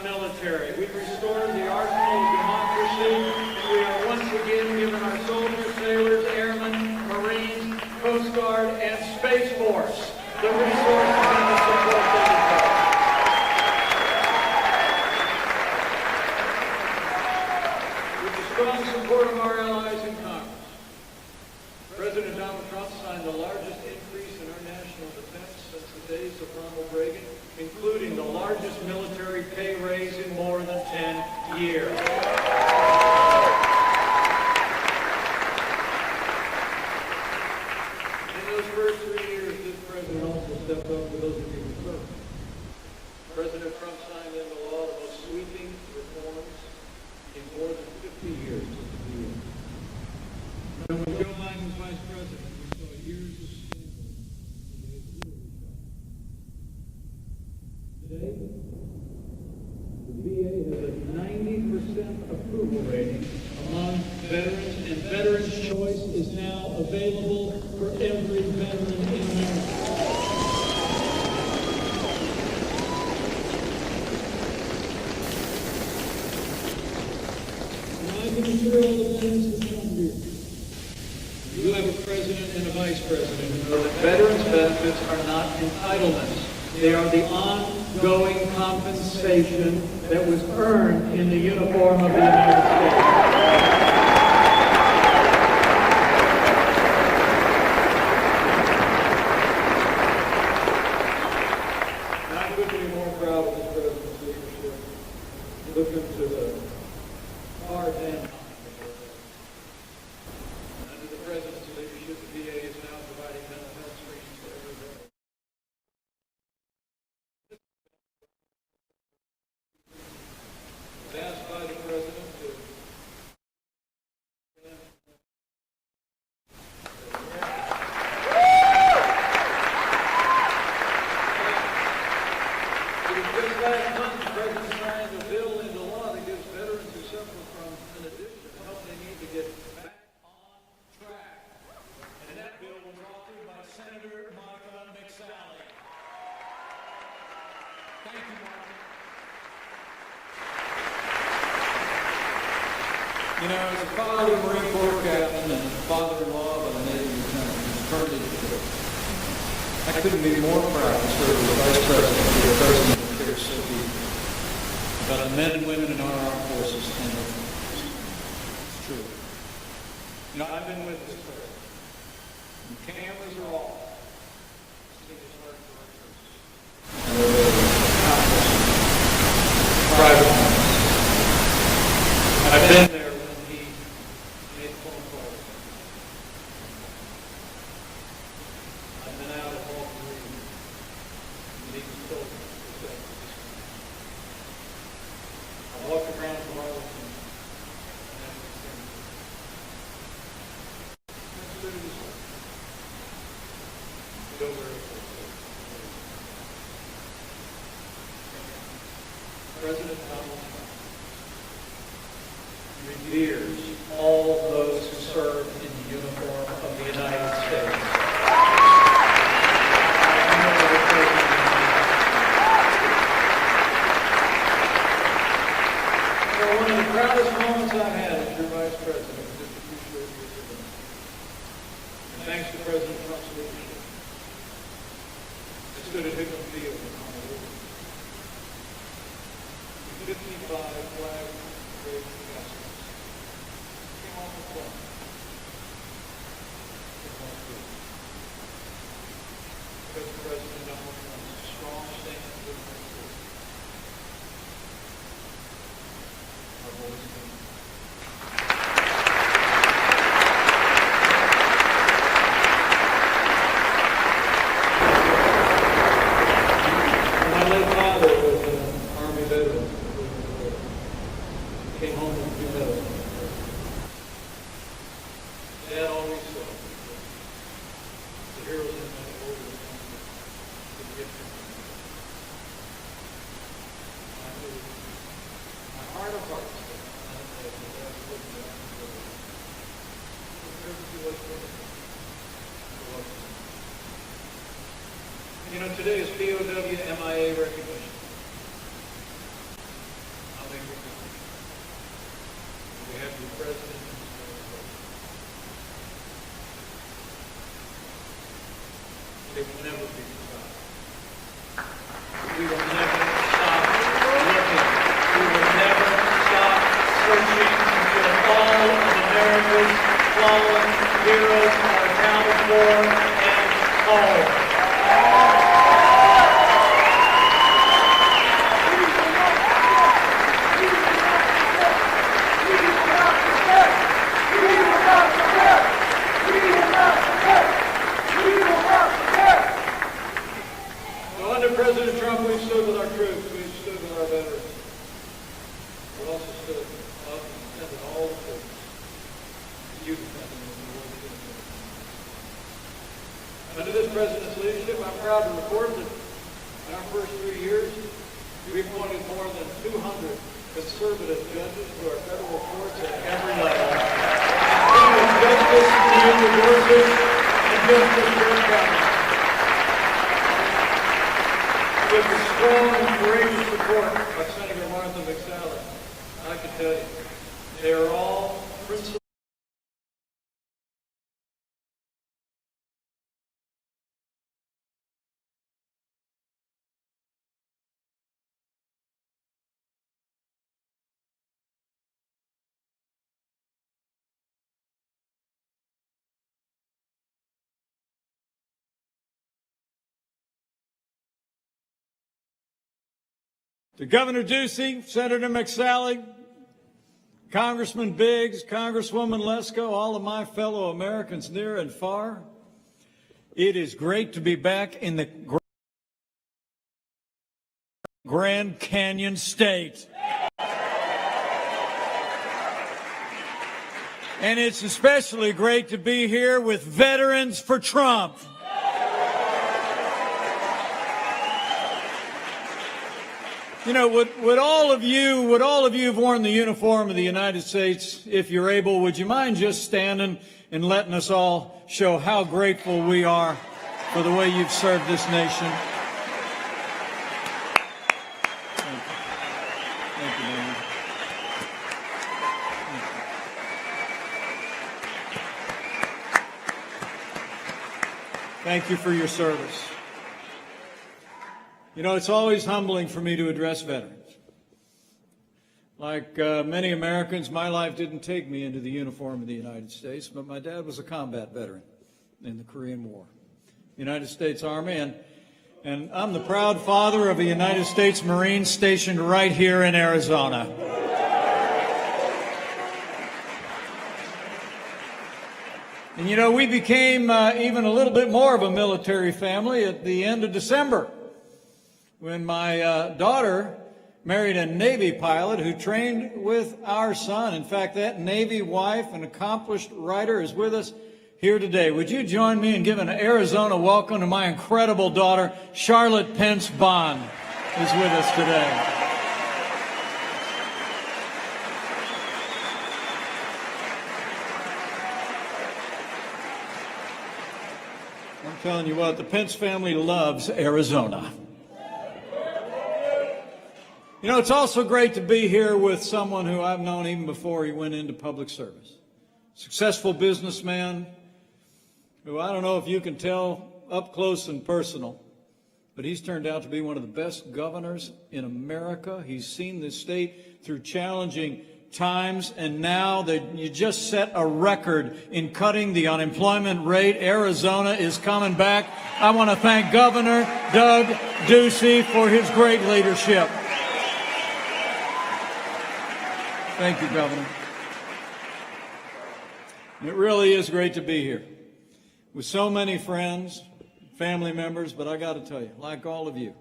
military. We've restored the arsenal of democracy, and we are once again giving our soldiers, sailors, airmen, Marines, Coast Guard, and Space Force the resources and the support they deserve. With the strong support of our allies in Congress, President Donald Trump signed the largest increase in our national defense since the days of Ronald Reagan, including the largest military pay raise in more than 10 years. In those first 3 years, this president also stepped up for those of you who served. President Trump signed into law the most sweeping reforms in more than 50 years of the deal. And when Joe Biden was vice president, we saw years of scandal. Today, the VA has a 90% approval rating among veterans, and Veterans Choice is now available for every veteran in America. And I can assure all the veterans that come here, you have a president and a vice president who know that veterans' benefits are not entitlements. They are the ongoing compensation that was earned in the uniform of the United States. And I couldn't be more proud of this president's leadership. Look into the hard and under the president's leadership, the VA is now providing mental health screenings for every veteran. Was asked by the president to just last month, the president signed a bill into law that gives veterans who suffer from an addiction help they need to get back on track. And that bill was authored by Senator Martha McSally. Thank you, Martha. You know, as a father, Marine Corps captain, and father-in-law of a Navy lieutenant, I couldn't be more proud to serve as the Vice President of the President who cares so deeply about the men and women in our armed forces and their families. It's true. You know, I've been with this president. And cameras are off. Seen his heart for our troops. And there are countless private moments. I've been there when he made phone calls. I've been out at Walker Reed when he was told to protect this country. I walked around to Arlington and I was saying, that's good as well. We don't wear it. President Donald Trump reveres all those who serve in the uniform of the United States. So one of the proudest moments I've had as your vice president was just a few short years ago. And thanks to President Trump's leadership, I stood at Hickam Field in Honolulu. 55 flag raising vessels came off the floor. Because President Donald Trump's strong statement with our troops. Our voice came. My late father was an Army veteran. Came home in 2000. Dad always said, the heroes in my order would get me. My heart of hearts, you know, today is POW MIA recognition. the President. They will never be forgotten. We will never stop looking. We will never stop searching until all of America's fallen heroes are accounted for and whole. Under President Trump, we've stood with our troops, we've stood with our veterans. We've also stood up and defended all the troops. You defended them in the war against terror. Under this President's leadership, I'm proud to report that in our first 3 years, we've appointed more than 200 conservative judges to our federal courts at every level, including Justice Neil Gorsuch and Justice Brett Kavanaugh. With the strong and courageous support of Senator Martha McSally, I can tell you, they are all principled. To Governor Ducey, Senator McSally, Congressman Biggs, Congresswoman Lesko, all of my fellow Americans near and far, it is great to be back in the Grand Canyon State. And it's especially great to be here with Veterans for Trump. You know, would all of you who've worn the uniform of the United States, if you're able, would you mind just standing and letting us all show how grateful we are for the way you've served this nation? Thank you. Thank you, man. Thank you for your service. You know, it's always humbling for me to address veterans. Like many Americans, my life didn't take me into the uniform of the United States, but my dad was a combat veteran in the Korean War, United States Army, and I'm the proud father of a United States Marine stationed right here in Arizona. And you know, we became even a little bit more of a military family at the end of December, when my daughter married a Navy pilot who trained with our son. In fact, that Navy wife, an accomplished writer, is with us here today. Would you join me in giving an Arizona welcome to my incredible daughter, Charlotte Pence Bond, who's with us today. I'm telling you what, the Pence family loves Arizona. You know, it's also great to be here with someone who I've known even before he went into public service. Successful businessman who I don't know if you can tell up close and personal, but he's turned out to be one of the best governors in America. He's seen this state through challenging times, and now that you just set a record in cutting the unemployment rate. Arizona is coming back. I want to thank Governor Doug Ducey for his great leadership. Thank you, Governor. It really is great to be here with so many friends, family members, but I got to tell you, like all of you,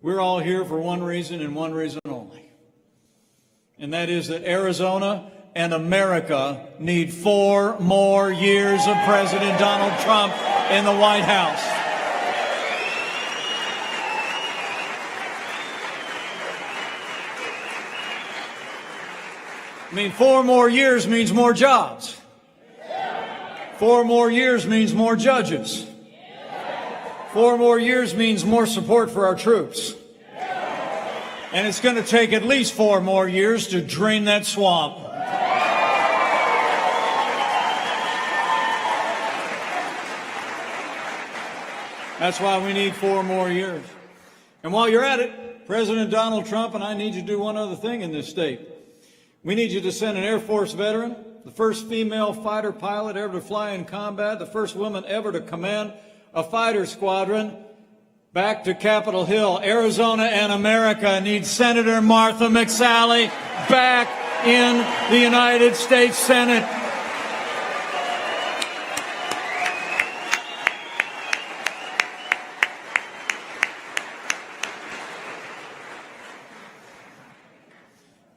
we're all here for one reason and one reason only. And that is that Arizona and America need 4 more years of President Donald Trump in the White House. I mean, 4 more years means more jobs. 4 more years means more judges. 4 more years means more support for our troops. And it's going to take at least 4 more years to drain that swamp. That's why we need 4 more years. And while you're at it, President Donald Trump and I need you to do one other thing in this state. We need you to send an Air Force veteran, the first female fighter pilot ever to fly in combat, the first woman ever to command a fighter squadron, back to Capitol Hill. Arizona and America need Senator Martha McSally back in the United States Senate.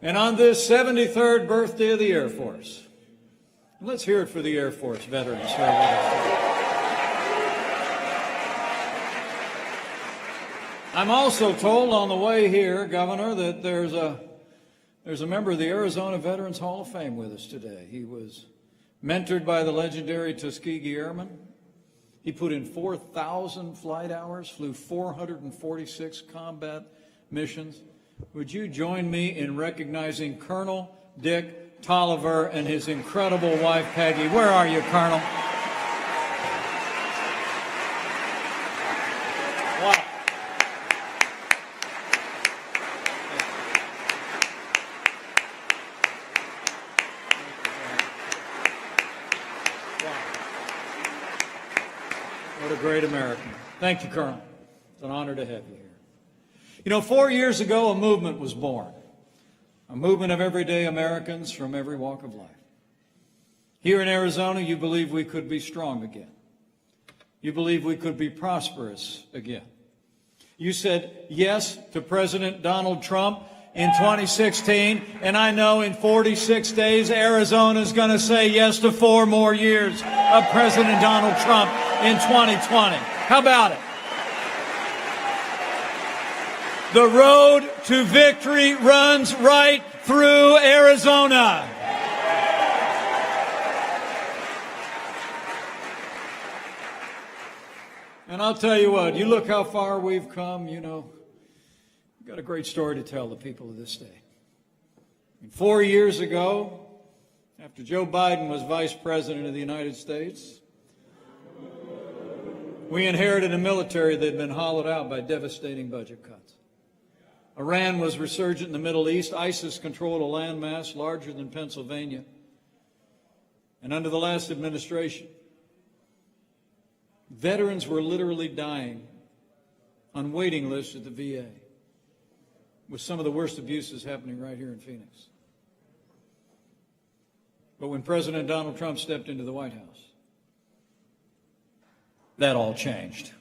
And on this 73rd birthday of the Air Force, let's hear it for the Air Force veterans who are with us today. I'm also told on the way here, Governor, that there's a member of the Arizona Veterans Hall of Fame with us today. He was mentored by the legendary Tuskegee Airmen. He put in 4,000 flight hours, flew 446 combat missions. Would you join me in recognizing Colonel Dick Tolliver and his incredible wife, Peggy? Where are you, Colonel? Wow. What a great American. Thank you, Colonel. It's an honor to have you here. You know, 4 years ago, a movement was born, a movement of everyday Americans from every walk of life. Here in Arizona, you believe we could be strong again. You believe we could be prosperous again. You said yes to President Donald Trump in 2016, and I know in 46 days, Arizona is going to say yes to 4 more years of President Donald Trump in 2020. How about it? The road to victory runs right through Arizona. And I'll tell you what, you look how far we've come, you know, we've got a great story to tell the people of this state. 4 years ago, after Joe Biden was Vice President of the United States, we inherited a military that had been hollowed out by devastating budget cuts. Iran was resurgent in the Middle East. ISIS controlled a landmass larger than Pennsylvania. And under the last administration, veterans were literally dying on waiting lists at the VA, with some of the worst abuses happening right here in Phoenix. But when President Donald Trump stepped into the White House, that all changed.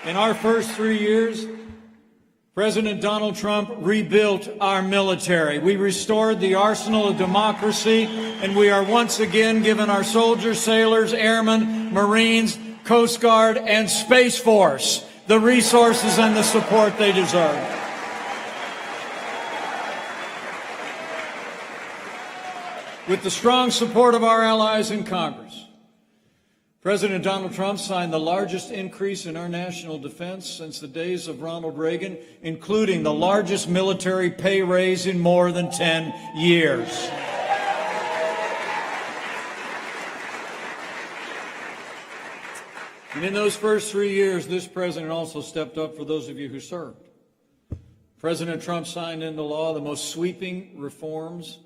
In our first 3 years, President Donald Trump rebuilt our military. We restored the arsenal of democracy, and we are once again giving our soldiers, sailors, airmen, Marines, Coast Guard, and Space Force the resources and the support they deserve. With the strong support of our allies in Congress, President Donald Trump signed the largest increase in our national defense since the days of Ronald Reagan, including the largest military pay raise in more than 10 years. And in those first 3 years, this president also stepped up for those of you who served. President Trump signed into law the most sweeping reforms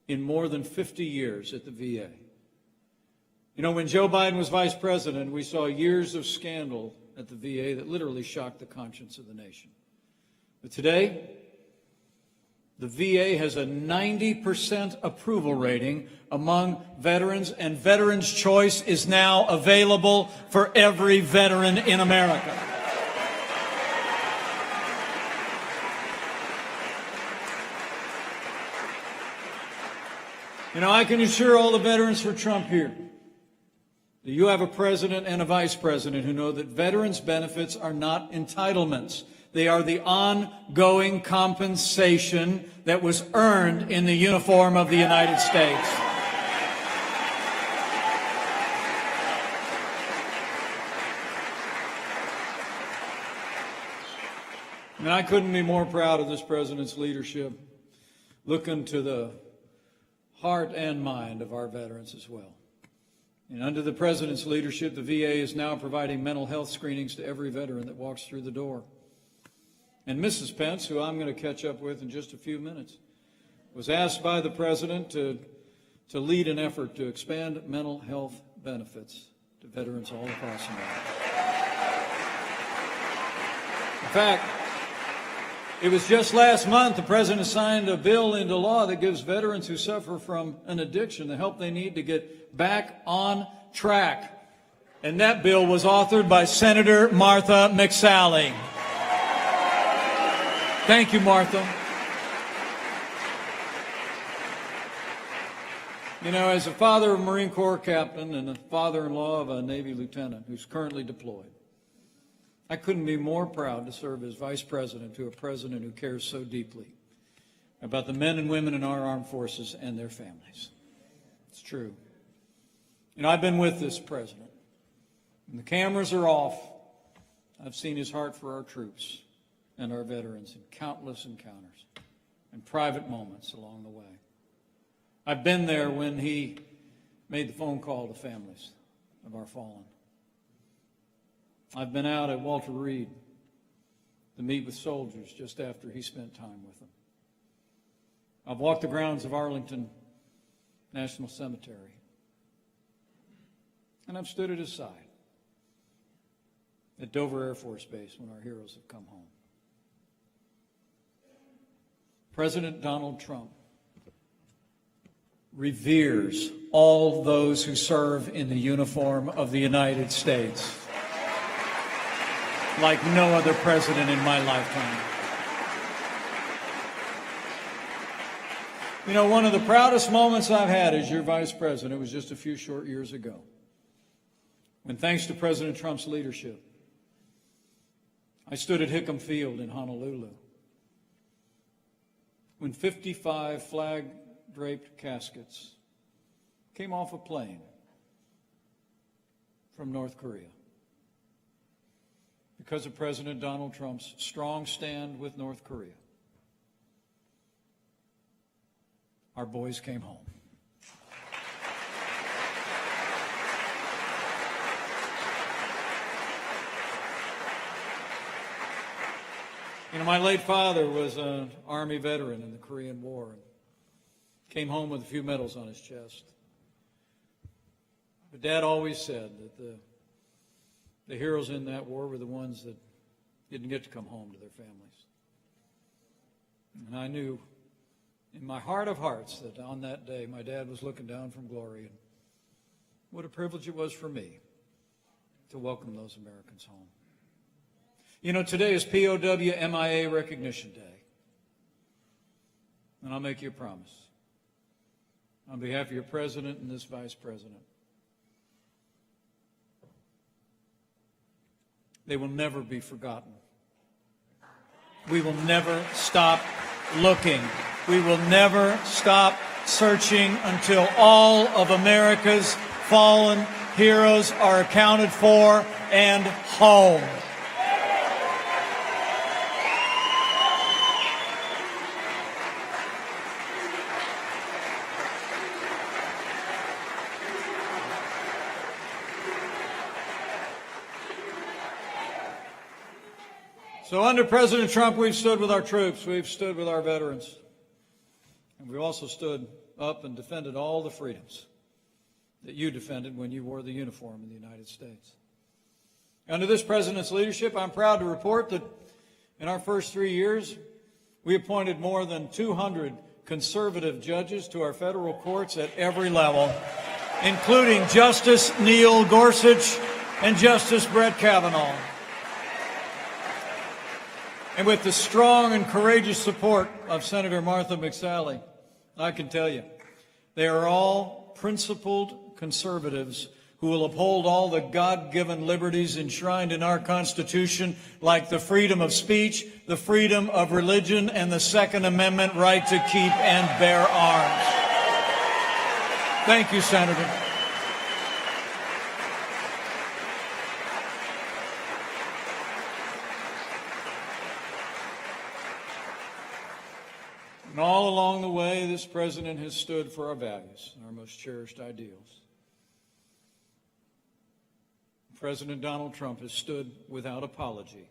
in more than 50 years at the VA. You know, when Joe Biden was vice president, we saw years of scandal at the VA that literally shocked the conscience of the nation. But today, the VA has a 90% approval rating among veterans, and Veterans Choice is now available for every veteran in America. You know, I can assure all the veterans for Trump here that you have a president and a vice president who know that veterans' benefits are not entitlements. They are the ongoing compensation that was earned in the uniform of the United States. And I couldn't be more proud of this president's leadership, looking to the heart and mind of our veterans as well. And under the President's leadership, the VA is now providing mental health screenings to every veteran that walks through the door. And Mrs. Pence, who I'm going to catch up with in just a few minutes, was asked by the President to lead an effort to expand mental health benefits to veterans all across America. In fact, it was just last month the President signed a bill into law that gives veterans who suffer from an addiction the help they need to get back on track. And that bill was authored by Senator Martha McSally. Thank you, Martha. You know, as a father of a Marine Corps captain and a father-in-law of a Navy lieutenant who's currently deployed, I couldn't be more proud to serve as vice president to a president who cares so deeply about the men and women in our armed forces and their families. It's true. You know, I've been with this president. When the cameras are off, I've seen his heart for our troops and our veterans in countless encounters and private moments along the way. I've been there when he made the phone call to families of our fallen. I've been out at Walter Reed to meet with soldiers just after he spent time with them. I've walked the grounds of Arlington National Cemetery. And I've stood at his side at Dover Air Force Base when our heroes have come home. President Donald Trump reveres all those who serve in the uniform of the United States like no other president in my lifetime. You know, one of the proudest moments I've had as your vice president was just a few short years ago, when, thanks to President Trump's leadership, I stood at Hickam Field in Honolulu when 55 flag-draped caskets came off a plane from North Korea. Because of President Donald Trump's strong stand with North Korea, our boys came home. You know, my late father was an Army veteran in the Korean War and came home with a few medals on his chest. But Dad always said that the heroes in that war were the ones that didn't get to come home to their families. And I knew in my heart of hearts that on that day my dad was looking down from glory, and what a privilege it was for me to welcome those Americans home. You know, today is POW MIA Recognition Day. And I'll make you a promise. On behalf of your president and this vice president, they will never be forgotten. We will never stop looking. We will never stop searching until all of America's fallen heroes are accounted for and home. So under President Trump, we've stood with our troops, we've stood with our veterans, and we've also stood up and defended all the freedoms that you defended when you wore the uniform in the United States. Under this president's leadership, I'm proud to report that in our first 3 years, we appointed more than 200 conservative judges to our federal courts at every level, including Justice Neil Gorsuch and Justice Brett Kavanaugh. And with the strong and courageous support of Senator Martha McSally, I can tell you, they are all principled conservatives who will uphold all the God-given liberties enshrined in our Constitution, like the freedom of speech, the freedom of religion, and the Second Amendment right to keep and bear arms. Thank you, Senator. And all along the way, this president has stood for our values and our most cherished ideals. President Donald Trump has stood without apology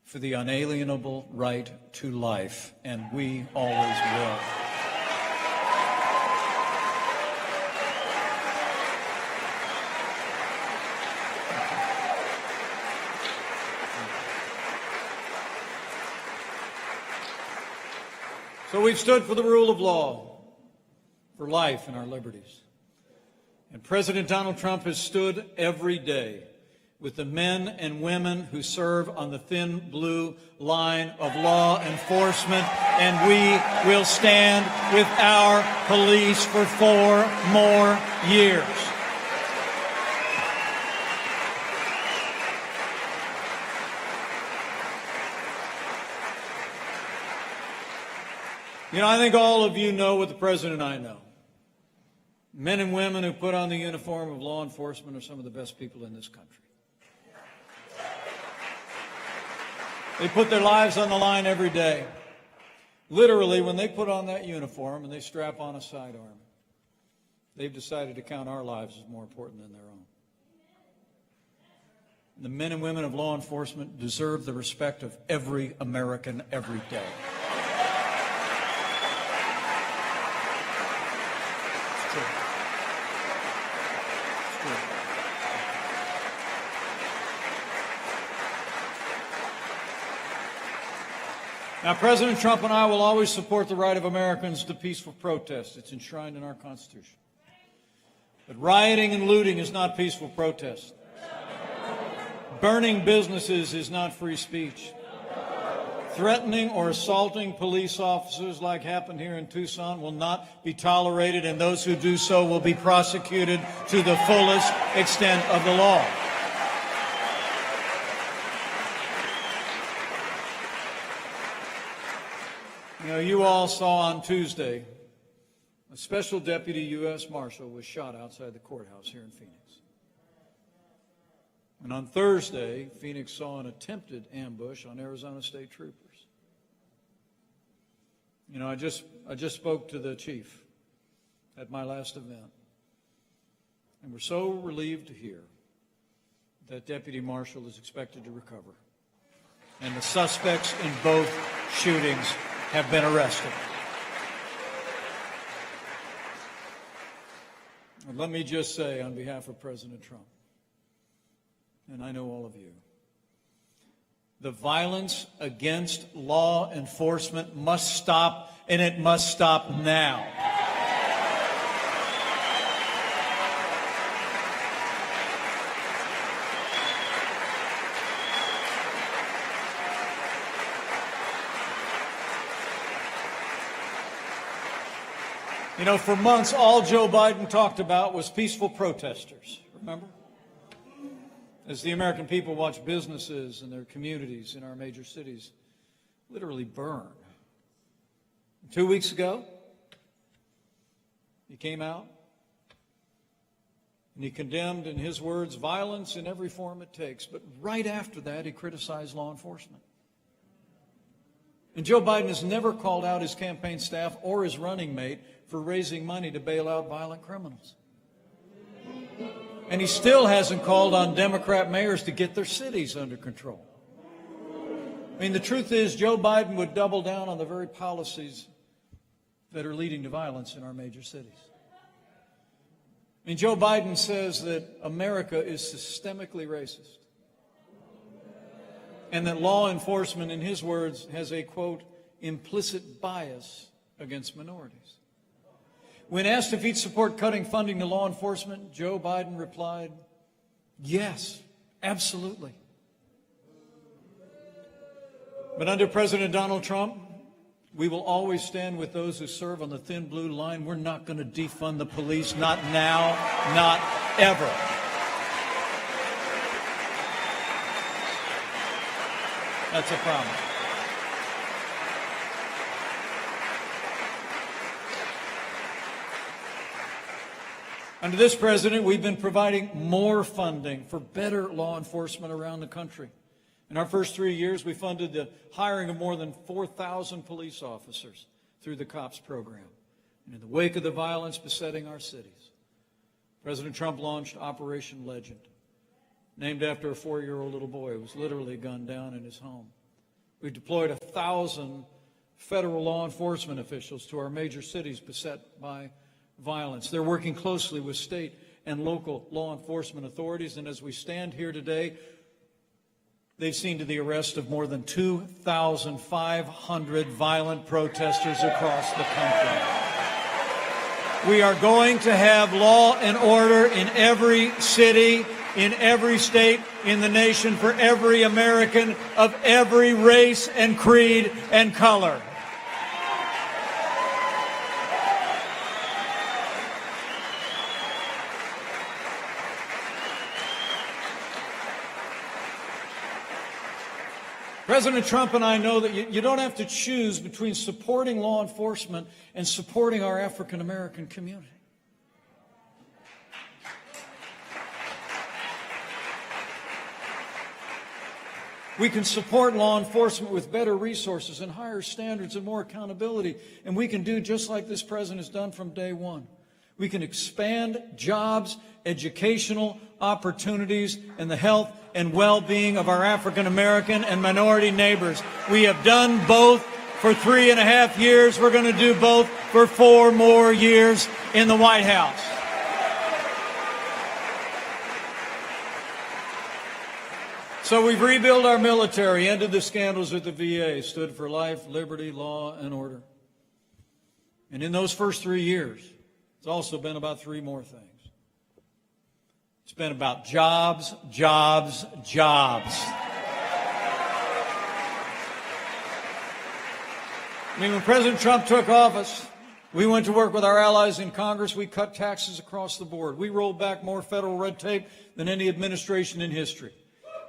for the unalienable right to life, and we always will. So we've stood for the rule of law, for life and our liberties. And President Donald Trump has stood every day with the men and women who serve on the thin blue line of law enforcement, and we will stand with our police for 4 more years. You know, I think all of you know what the President and I know. Men and women who put on the uniform of law enforcement are some of the best people in this country. They put their lives on the line every day. Literally, when they put on that uniform and they strap on a sidearm, they've decided to count our lives as more important than their own. The men and women of law enforcement deserve the respect of every American every day. Now, President Trump and I will always support the right of Americans to peaceful protest. It's enshrined in our Constitution. But rioting and looting is not peaceful protest. Burning businesses is not free speech. Threatening or assaulting police officers like happened here in Tucson will not be tolerated, and those who do so will be prosecuted to the fullest extent of the law. You know, you all saw on Tuesday a special deputy U.S. Marshal was shot outside the courthouse here in Phoenix. And on Thursday, Phoenix saw an attempted ambush on Arizona State troopers. You know, I just spoke to the chief at my last event, and we're so relieved to hear that Deputy Marshal is expected to recover, and the suspects in both shootings have been arrested. And let me just say on behalf of President Trump, and I know all of you, the violence against law enforcement must stop, and it must stop now. You know, for months, all Joe Biden talked about was peaceful protesters, remember? As the American people watch businesses and their communities in our major cities literally burn. 2 weeks ago, he came out and he condemned, in his words, violence in every form it takes. But right after that, he criticized law enforcement. And Joe Biden has never called out his campaign staff or his running mate for raising money to bail out violent criminals. And he still hasn't called on Democrat mayors to get their cities under control. I mean, the truth is, Joe Biden would double down on the very policies that are leading to violence in our major cities. I mean, Joe Biden says that America is systemically racist, and that law enforcement, in his words, has a, quote, implicit bias against minorities. When asked if he'd support cutting funding to law enforcement, Joe Biden replied, yes, absolutely. But under President Donald Trump, we will always stand with those who serve on the thin blue line. We're not going to defund the police, not now, not ever. That's a promise. Under this president, we've been providing more funding for better law enforcement around the country. In our first 3 years, we funded the hiring of more than 4,000 police officers, through the COPS program. And in the wake of the violence besetting our cities, President Trump launched Operation Legend, named after a 4-year-old little boy who was literally gunned down in his home. We deployed 1,000 federal law enforcement officials to our major cities beset by violence. They're working closely with state and local law enforcement authorities, and as we stand here today, they've seen to the arrest of more than 2,500 violent protesters across the country. We are going to have law and order in every city, in every state in the nation, for every American of every race and creed and color. President Trump and I know that you don't have to choose between supporting law enforcement and supporting our African American community. We can support law enforcement with better resources and higher standards and more accountability. And we can do just like this president has done from day one. We can expand jobs, educational opportunities, and the health and well-being of our African American and minority neighbors. We have done both for 3.5 years. We're going to do both for 4 more years in the White House. So we've rebuilt our military, ended the scandals at the VA, stood for life, liberty, law, and order. And in those first 3 years, it's also been about 3 more things. It's been about jobs, jobs, jobs. I mean, when President Trump took office, we went to work with our allies in Congress. We cut taxes across the board. We rolled back more federal red tape than any administration in history.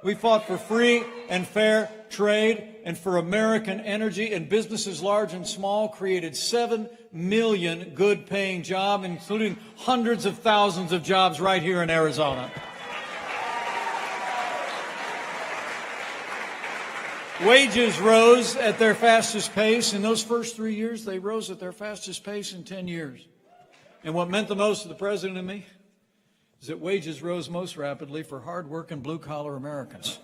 We fought for free and fair trade and for American energy, and businesses large and small created 7 million good-paying jobs, including hundreds of thousands of jobs right here in Arizona. Wages rose at their fastest pace. In those first 3 years, they rose at their fastest pace in 10 years. And what meant the most to the president and me is that wages rose most rapidly for hard-working blue-collar Americans.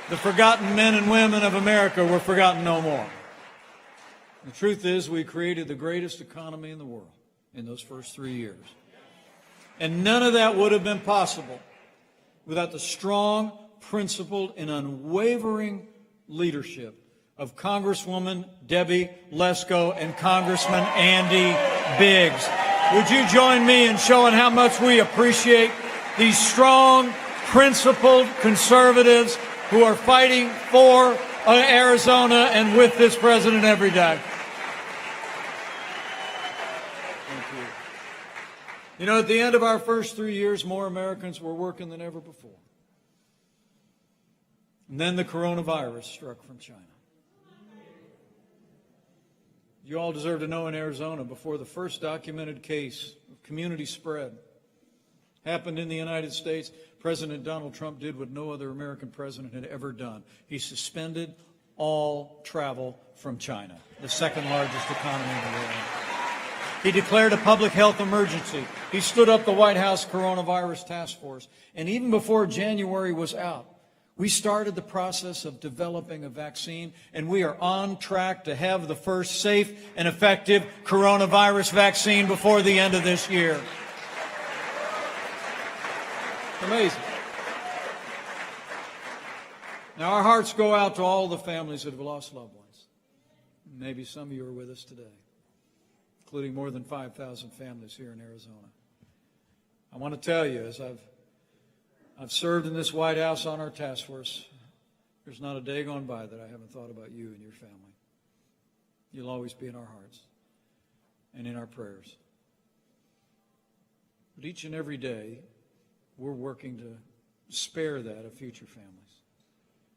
The forgotten men and women of America were forgotten no more. The truth is, we created the greatest economy in the world in those first 3 years. And none of that would have been possible without the strong, principled, and unwavering leadership of Congresswoman Debbie Lesko and Congressman Andy Biggs. Would you join me in showing how much we appreciate these strong, principled conservatives who are fighting for Arizona and with this president every day? Thank you. You know, at the end of our first 3 years, more Americans were working than ever before. And then the coronavirus struck from China. You all deserve to know, in Arizona, before the first documented case of community spread happened in the United States, President Donald Trump did what no other American president had ever done. He suspended all travel from China, the second largest economy in the world. He declared a public health emergency. He stood up the White House Coronavirus Task Force. And even before January was out, we started the process of developing a vaccine, and we are on track to have the first safe and effective coronavirus vaccine before the end of this year. Amazing. Now, our hearts go out to all the families that have lost loved ones. Maybe some of you are with us today, including more than 5,000 families here in Arizona. I want to tell you, as I've served in this White House on our task force, there's not a day gone by that I haven't thought about you and your family. You'll always be in our hearts and in our prayers. But each and every day, we're working to spare that of future families.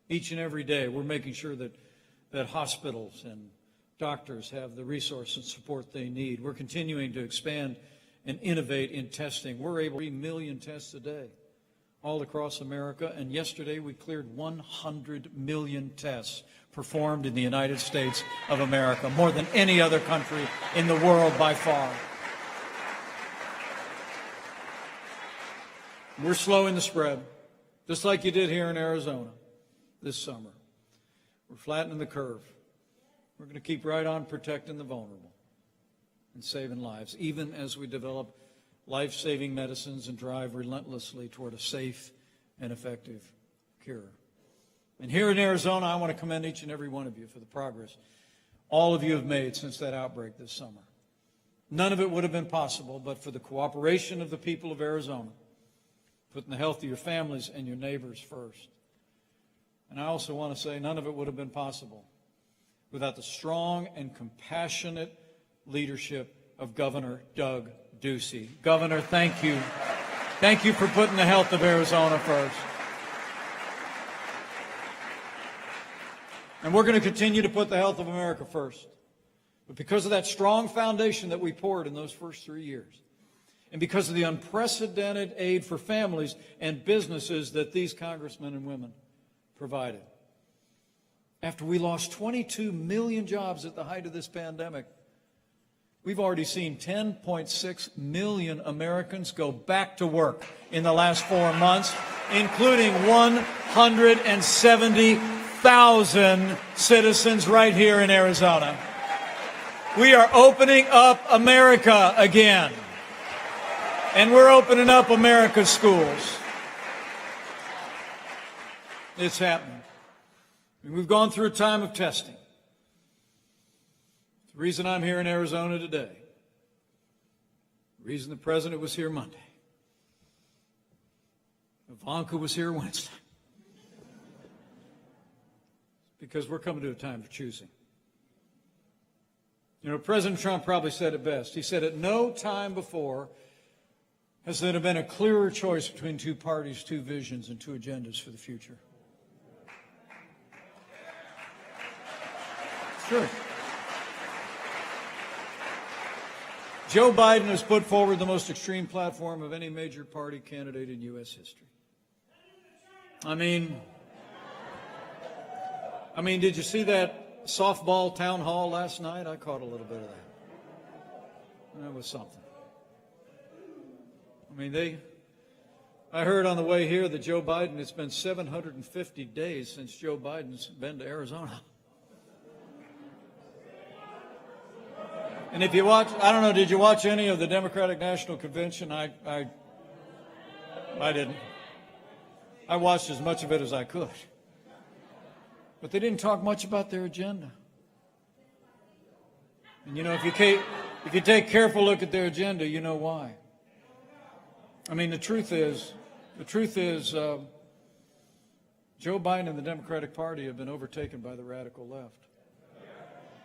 Each and every day, we're making sure that hospitals and doctors have the resources and support they need. We're continuing to expand and innovate in testing. We're able to do 3 million tests a day. all across America, and yesterday we cleared 100 million tests performed in the United States of America, more than any other country in the world by far. We're slowing the spread, just like you did here in Arizona this summer. We're flattening the curve. We're going to keep right on protecting the vulnerable and saving lives, even as we develop life-saving medicines and drive relentlessly toward a safe and effective cure. And here in Arizona, I want to commend each and every one of you for the progress all of you have made since that outbreak this summer. None of it would have been possible but for the cooperation of the people of Arizona, putting the health of your families and your neighbors first. And I also want to say none of it would have been possible without the strong and compassionate leadership of Governor Doug Ducey. Governor, thank you. Thank you for putting the health of Arizona first. And we're going to continue to put the health of America first. But because of that strong foundation that we poured in those first 3 years, and because of the unprecedented aid for families and businesses that these congressmen and women provided, after we lost 22 million jobs at the height of this pandemic, we've already seen 10.6 million Americans go back to work in the last 4 months, including 170,000 citizens right here in Arizona. We are opening up America again. And we're opening up America's schools. It's happening. We've gone through a time of testing. The reason I'm here in Arizona today, the reason the President was here Monday, Ivanka was here Wednesday, because we're coming to a time of choosing. You know, President Trump probably said it best. He said, at no time before has there been a clearer choice between two parties, two visions, and two agendas for the future. Sure. Joe Biden has put forward the most extreme platform of any major party candidate in U.S. history. I mean, did you see that softball town hall last night? I caught a little bit of that. That was something. I heard on the way here that Joe Biden, it's been 750 days since Joe Biden's been to Arizona. And if you watch, I don't know, did you watch any of the Democratic National Convention? I didn't. I watched as much of it as I could. But they didn't talk much about their agenda. And you know, if you take a careful look at their agenda, you know why. I mean, the truth is, Joe Biden and the Democratic Party have been overtaken by the radical left.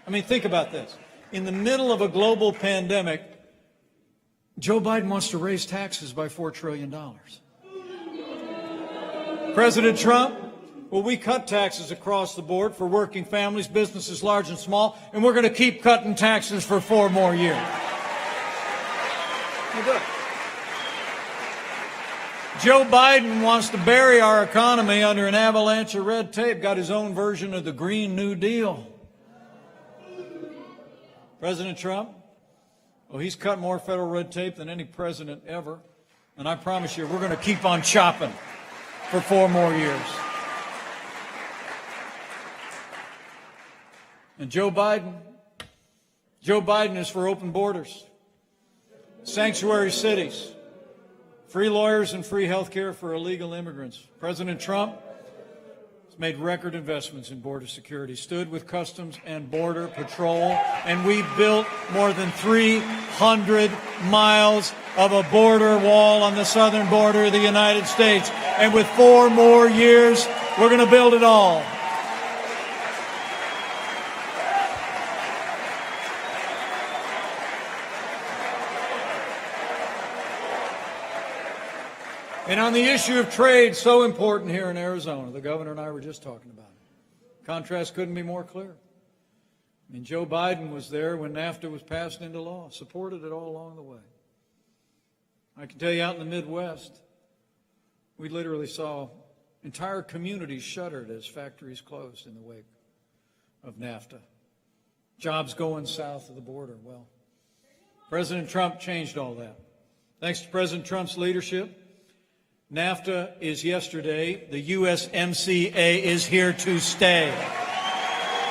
I mean, think about this. In the middle of a global pandemic, Joe Biden wants to raise taxes by $4 trillion. President Trump, well, we cut taxes across the board for working families, businesses large and small, and we're going to keep cutting taxes for 4 more years. Joe Biden wants to bury our economy under an avalanche of red tape, got his own version of the Green New Deal. President Trump, well, he's cut more federal red tape than any president ever. And I promise you, we're going to keep on chopping for 4 more years. And Joe Biden is for open borders, sanctuary cities, free lawyers and free health care for illegal immigrants. President Trump has made record investments in border security, stood with Customs and Border Patrol, and we built more than 300 miles of a border wall on the southern border of the United States. And with 4 more years, we're going to build it all. And on the issue of trade, so important here in Arizona, the governor and I were just talking about it. Contrast couldn't be more clear. I mean, Joe Biden was there when NAFTA was passed into law, supported it all along the way. I can tell you out in the Midwest, We literally saw entire communities shuttered as factories closed in the wake of NAFTA. Jobs going south of the border. Well, President Trump changed all that. Thanks to President Trump's leadership, NAFTA is yesterday. The USMCA is here to stay.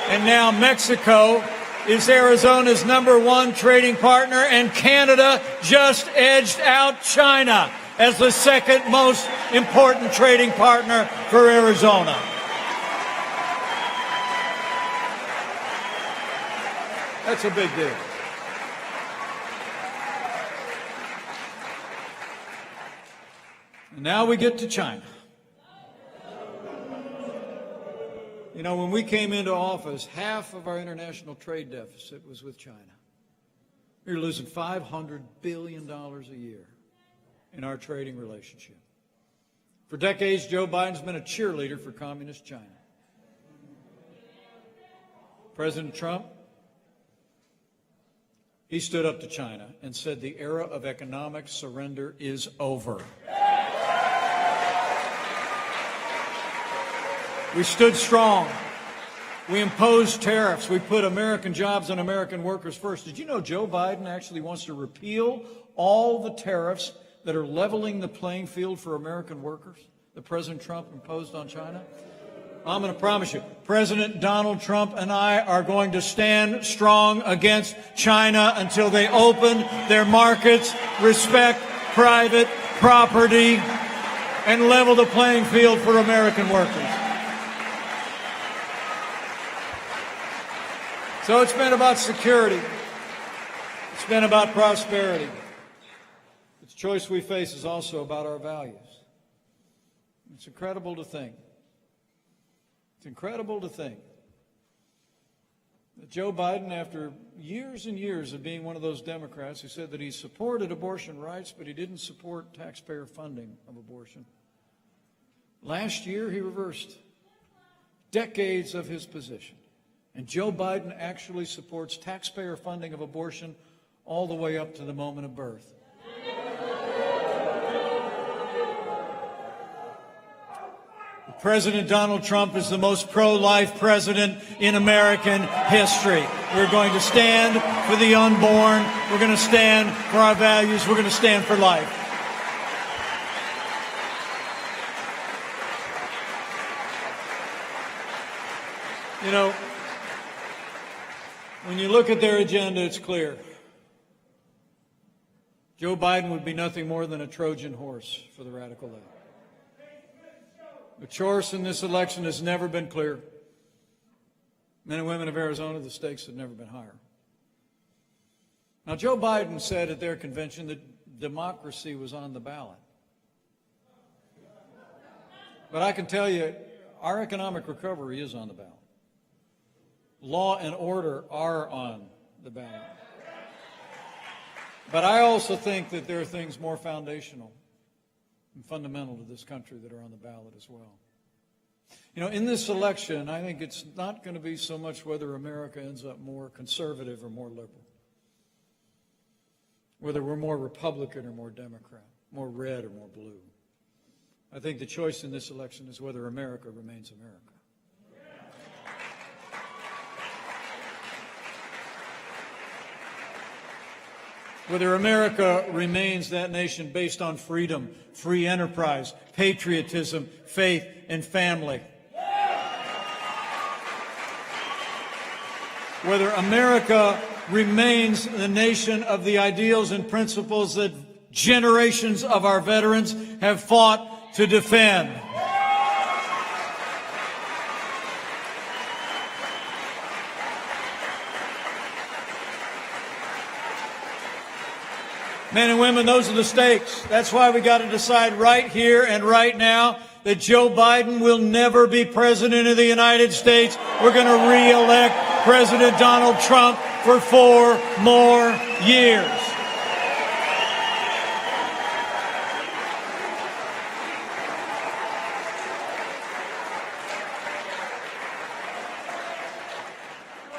And now Mexico is Arizona's #1 trading partner, and Canada just edged out China as the second most important trading partner for Arizona. That's a big deal. And now we get to China. You know, when we came into office, half of our international trade deficit was with China. We were losing $500 billion a year in our trading relationship. For decades, Joe Biden's been a cheerleader for communist China. President Trump, he stood up to China and said the era of economic surrender is over. We stood strong. We imposed tariffs. We put American jobs and American workers first. Did you know Joe Biden actually wants to repeal all the tariffs that are leveling the playing field for American workers that President Trump imposed on China? I'm going to promise you, President Donald Trump and I are going to stand strong against China until they open their markets, respect private property, and level the playing field for American workers. So it's been about security. It's been about prosperity. The choice we face is also about our values. It's incredible to think. It's incredible to think that Joe Biden, after years and years of being one of those Democrats who said that he supported abortion rights, but he didn't support taxpayer funding of abortion, last year he reversed decades of his position. And Joe Biden actually supports taxpayer funding of abortion all the way up to the moment of birth. President Donald Trump is the most pro-life president in American history. We're going to stand for the unborn. We're going to stand for our values. We're going to stand for life. You know, when you look at their agenda, it's clear. Joe Biden would be nothing more than a Trojan horse for the radical left. The choice in this election has never been clear. Men and women of Arizona, the stakes have never been higher. Now, Joe Biden said at their convention that democracy was on the ballot. But I can tell you, our economic recovery is on the ballot. Law and order are on the ballot. But I also think that there are things more foundational and fundamental to this country that are on the ballot as well. You know, in this election, I think it's not going to be so much whether America ends up more conservative or more liberal, whether we're more Republican or more Democrat, more red or more blue. I think the choice in this election is whether America remains America. Whether America remains that nation based on freedom, free enterprise, patriotism, faith, and family. Whether America remains the nation of the ideals and principles that generations of our veterans have fought to defend. Men and women, those are the stakes. That's why we got to decide right here and right now that Joe Biden will never be president of the United States. We're going to re-elect President Donald Trump for 4 more years.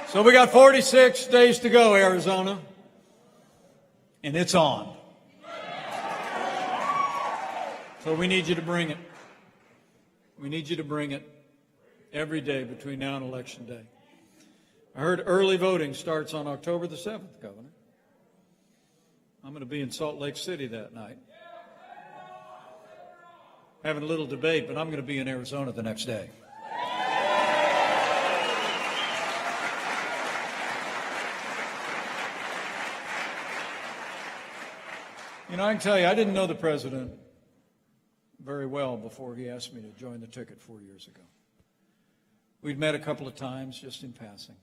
So we got 46 days to go, Arizona. And it's on. So So we need you to bring it. We need you to bring it every day between now and Election Day. I heard early voting starts on October the 7th, Governor. I'm going to be in Salt Lake City that night, having a little debate, but I'm going to be in Arizona the next day. You know, I can tell you, I didn't know the president very well before he asked me to join the ticket 4 years ago. We'd met a couple of times just in passing.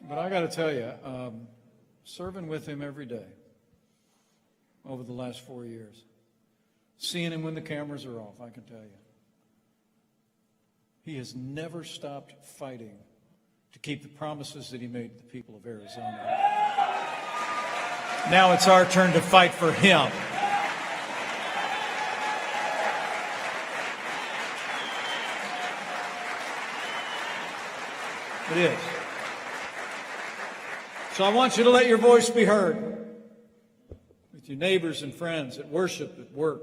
But I got to tell you, serving with him every day over the last 4 years, seeing him when the cameras are off, I can tell you, he has never stopped fighting to keep the promises that he made to the people of Arizona. Now it's our turn to fight for him. It is. So I want you to let your voice be heard with your neighbors and friends at worship, at work.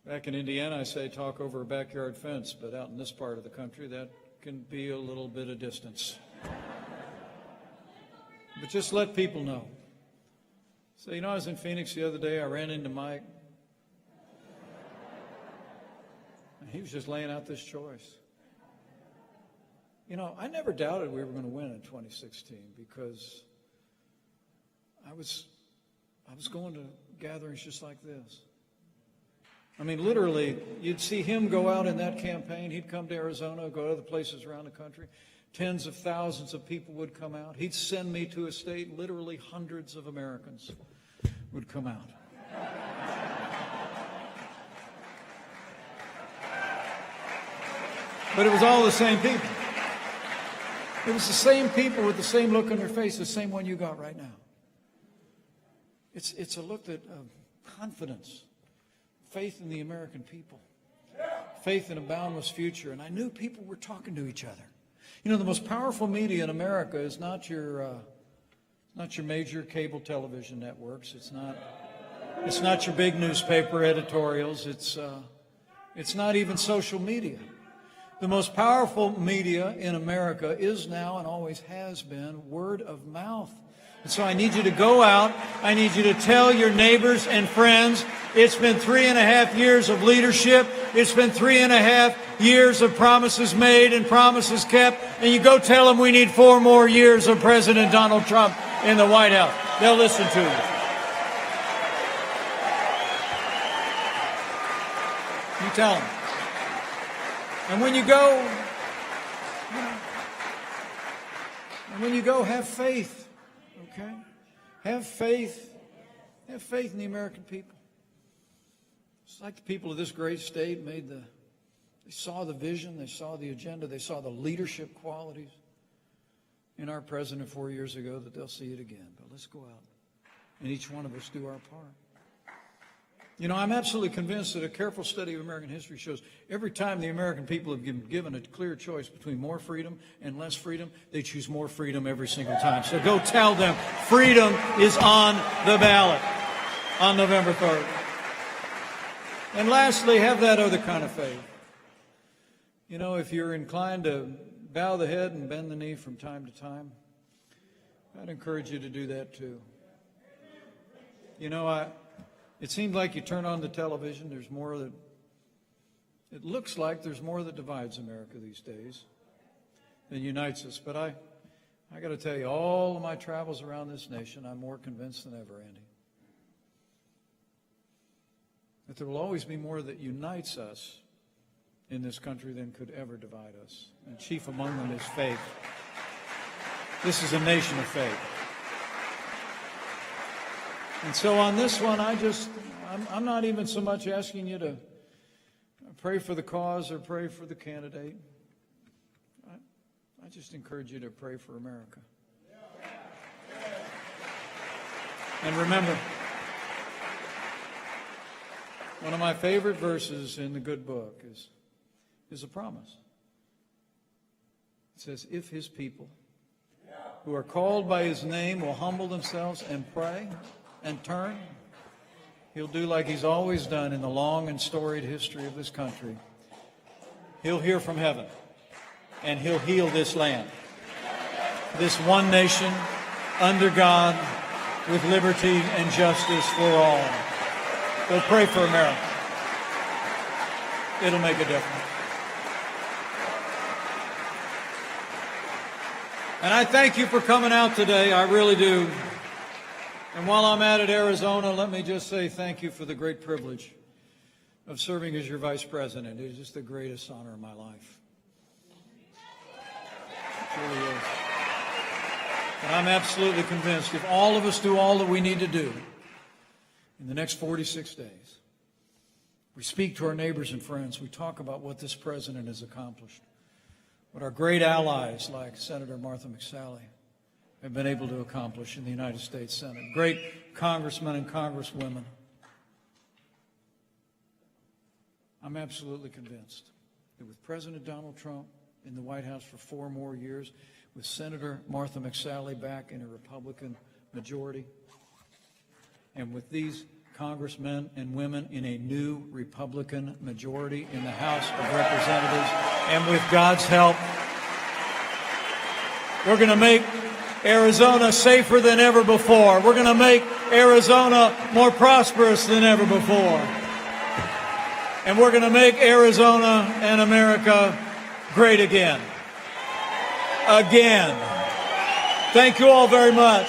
Back in Indiana, I say talk over a backyard fence, but out in this part of the country, that can be a little bit of distance. But just let people know. So, you know, I was in Phoenix the other day. I ran into Mike. And he was just laying out this choice. You know, I never doubted we were going to win in 2016 because I was going to gatherings just like this. I mean, literally, you'd see him go out in that campaign. He'd come to Arizona, go to other places around the country. Tens of thousands of people would come out. He'd send me to a state, literally hundreds of Americans would come out. But it was all the same people. It was the same people with the same look on their face, the same one you got right now. It's a look of confidence, faith in the American people, faith in a boundless future. And I knew people were talking to each other. You know, the most powerful media in America is not your major cable television networks. It's not your big newspaper editorials. It's not even social media. The most powerful media in America is now and always has been word of mouth. And so I need you to go out. I need you to tell your neighbors and friends, it's been 3.5 years of leadership. It's been 3.5 years of promises made and promises kept. And you go tell them we need 4 more years of President Donald Trump in the White House. They'll listen to you. You tell them. And when you go, have faith. Okay? Have faith. Have faith in the American people. It's like the people of this great state they saw the vision, they saw the agenda, they saw the leadership qualities in our president 4 years ago, that they'll see it again. But let's go out and each one of us do our part. You know, I'm absolutely convinced that a careful study of American history shows every time the American people have been given a clear choice between more freedom and less freedom, they choose more freedom every single time. So go tell them freedom is on the ballot on November 3rd. And lastly, have that other kind of faith. You know, if you're inclined to bow the head and bend the knee from time to time, I'd encourage you to do that too. You know, it seems like you turn on the television, there's more that, it looks like there's more that divides America these days than unites us. But I got to tell you, all of my travels around this nation, I'm more convinced than ever, Andy, that there will always be more that unites us in this country than could ever divide us. And chief among them is faith. This is a nation of faith. And so on this one, I'm not even so much asking you to pray for the cause or pray for the candidate. I just encourage you to pray for America. And remember, one of my favorite verses in the good book is a promise. It says, if his people who are called by his name will humble themselves and pray and turn He'll do like he's always done in the long and storied history of this country. He'll hear from heaven, and he'll heal this land. This one nation, under God, with liberty and justice for all. So pray for America. It'll make a difference. And I thank you for coming out today. I really do. And while I'm at it, Arizona, let me just say thank you for the great privilege of serving as your vice president. It is just the greatest honor of my life. It really is. And I'm absolutely convinced if all of us do all that we need to do in the next 46 days, we speak to our neighbors and friends, we talk about what this president has accomplished, what our great allies like Senator Martha McSally have been able to accomplish in the United States Senate, great congressmen and congresswomen. I'm absolutely convinced that with President Donald Trump in the White House for 4 more years, with Senator Martha McSally back in a Republican majority, and with these congressmen and women in a new Republican majority in the House of Representatives, and with God's help, we're going to make Arizona safer than ever before. We're going to make Arizona more prosperous than ever before. And we're going to make Arizona and America great again. Again. Thank you all very much.